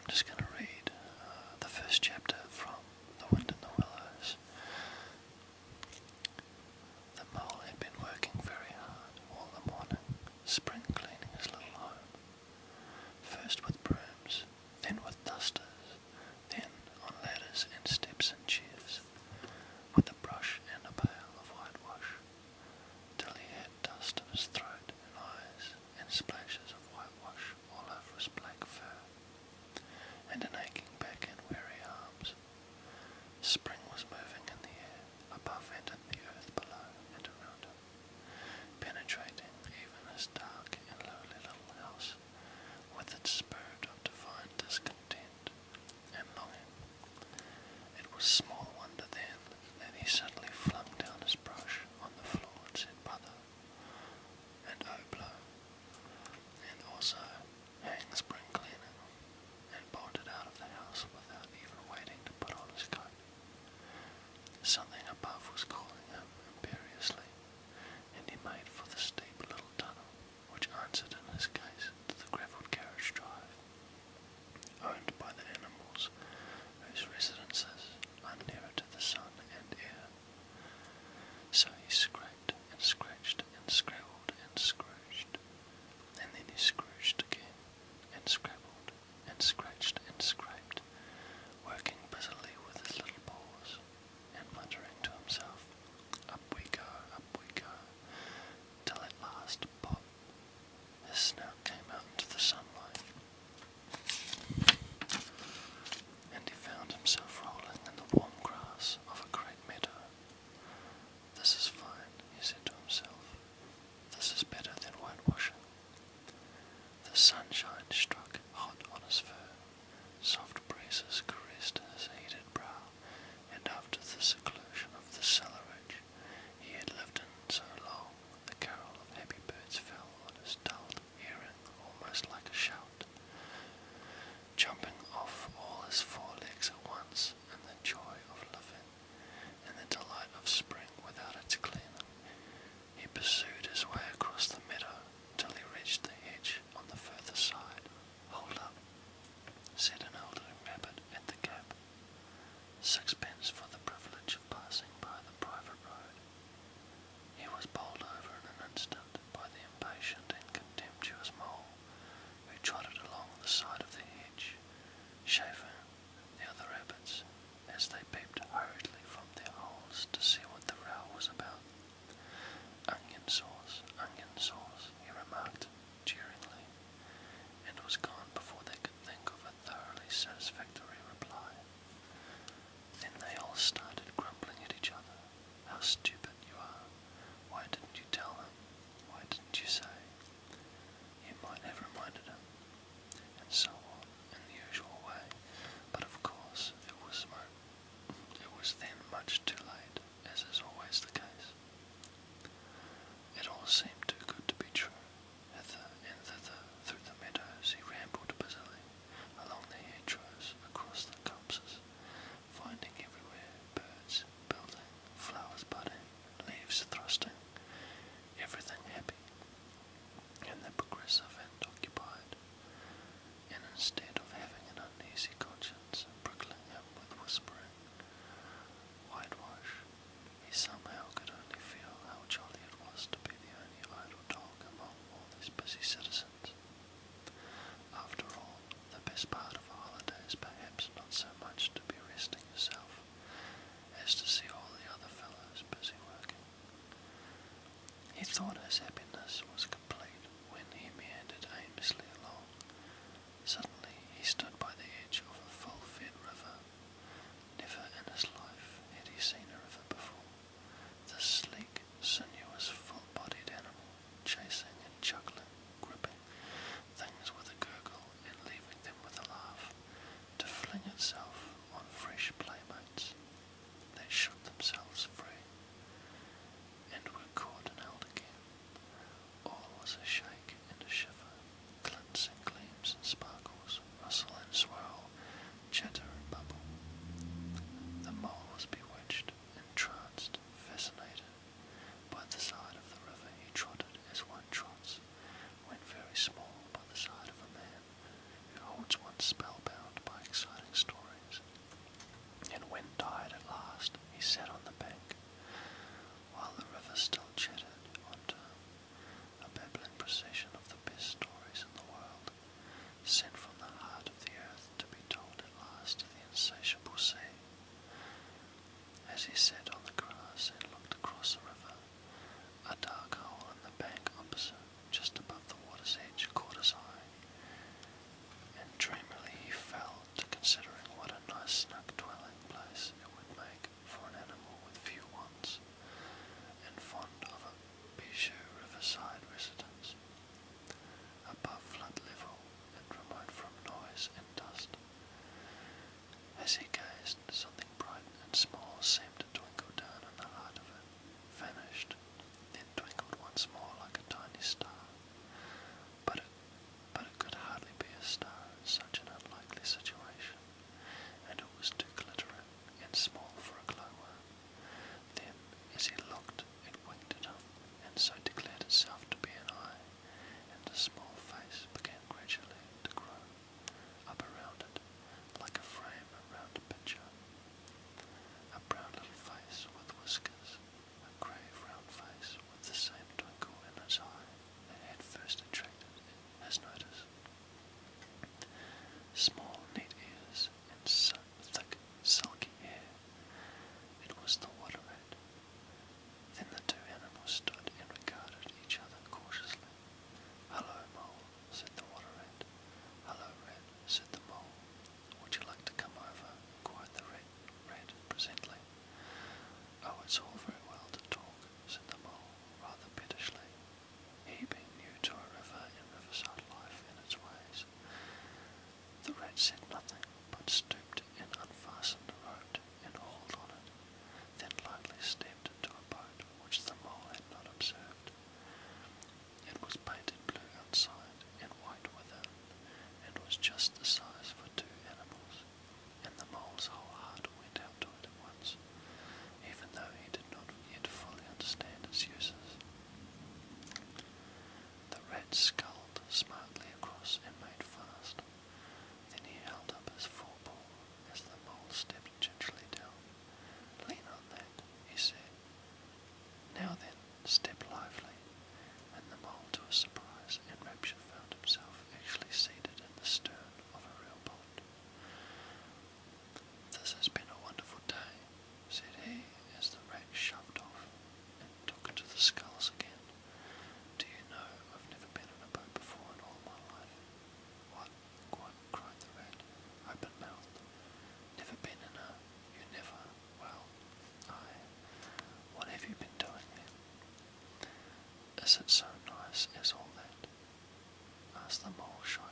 just going to read the first chapter from The Wind in the Willows. The mole had been working very hard all the morning, spring cleaning his little home. First with brooms, then with dusters, then on ladders and steps and chairs, with a brush and a pail of whitewash, till he had dust in his throat and eyes, and splashes of whitewash all over his black fur, and an aching back and weary arms. Spring was moving in the air, above and in the earth below and around him, penetrating even his dark and lowly little house, with its spirit of divine discontent and longing. It was small wonder then that he suddenly flung down his brush on the floor and said, "Brother," and "Oh, blow," and also "Hang spring cleaning," and bolted out of the house without even waiting to put on his coat. Something above was calling him imperiously, and he made for the steep little tunnel which answered in his case to the gravelled carriage drive, owned by the animals whose residences are nearer to the sun and air. So he scraped and scratched and scrabbled and scrooged, and then he scrooged again, and scrabbled and scratched and scraped, working busily with his little paws, and muttering to himself, up we go, till at last, pop, his snout came out into the sunlight, and he found himself rolling in the warm grass of a great meadow. "This is fine," he said to himself. "This is better than whitewashing." The sunshine struck hot on his fur, soft breezes caressed his heated brow, and after the seclusion of the cellarage he had lived in so long, the carol of happy birds fell on his dulled hearing almost like a shout. Jumping off all his four legs at once, in the joy of living, in the delight of spring without its cleaning, he pursued his way across the meadow till he reached the hedge on the further side. "Hold up," said an elderly rabbit at the gap. "Sixpence for the privilege of passing by the private road." He was bowled over in an instant by the impatient and contemptuous mole, who trotted along the side of the hedge, chaffing the other rabbits as they peeped hurriedly from their holes to see what the row was about. Onion sauce," he remarked jeeringly, and was gone before they could think of a thoroughly satisfactory reply. Then they all started grumbling at each other. "How stupid you are! Why didn't you tell him? Why didn't you say? You might have reminded him," and so on in the usual way. But of course it was then much too late, as is always the case. It all seemed too good to be true. Hither and thither through the meadows he rambled busily, along the hedgerows, across the copses, finding everywhere birds building, flowers budding, leaves thrusting, everything happy, and the progressive and occupied, and instead of having an uneasy conscience prickling him with whispering whitewash, he somehow could only feel how jolly it was to be the only idle dog among all these busy citizens. After all, the best part of a holiday is perhaps not so much to be resting yourself as to see all the other fellows busy working. He thought his happiness was complete when he meandered aimlessly along. Suddenly he stood by the edge of a full-fed river. Never in his life had he seen a river before. This sleek, sinuous, full-bodied animal, chasing and chuckling, gripping things with a gurgle and leaving them with a laugh, to fling itself on fresh playmates that shook themselves free, and were caught and held again. All was a shake and a shiver, glints and gleams and sparkles, rustle and swirl, chatter and bubble. The mole was bewitched, entranced, fascinated. By the side of the river he trotted as one trots, when very small, by the side of a man, who holds one spellbound such an unlikely situation, and it was too glittering and small for a glowworm. Then, as he looked, it winked at him, and so declared itself to be an eye, and a small face began gradually to grow up around it, like a frame around a picture. A brown little face with whiskers, a grave round face with the same twinkle in its eye that had first attracted his notice. Small, neat ears and thick, sulky hair. It was the water rat. Then the two animals stood and regarded each other cautiously. "Hello, Mole," said the water rat. "Hello, Rat," said the Mole. "Would you like to come over?" inquired the rat presently. "Oh, it's all very well to talk," said the Mole, rather pettishly, he being new to a river and riverside life and its ways. The rat said nothing, but stooped and unfastened the rope and hauled on it, then lightly stepped into a boat which the Mole had not observed. It was painted blue outside and white within, and was just the size for two animals, and the Mole's whole heart went out to it at once, even though he did not yet fully understand its uses. The rat sculled smartly across and made fast. Then he held up his forepaw as the Mole stepped gingerly down. "Lean on that," he said. "Now then, step lively," and the Mole, to his surprise and rapture, found himself actually seated in the stern of a real boat. "This has been a wonderful day," said he, as the rat shoved off and took to the sculls again. "Do you know, I've never been in a boat before in all my life." "What?" cried the rat, open-mouthed. "Never been in a... You never... Well, what have you been doing then?" "Is it so nice as all that?" asked the Mole shyly.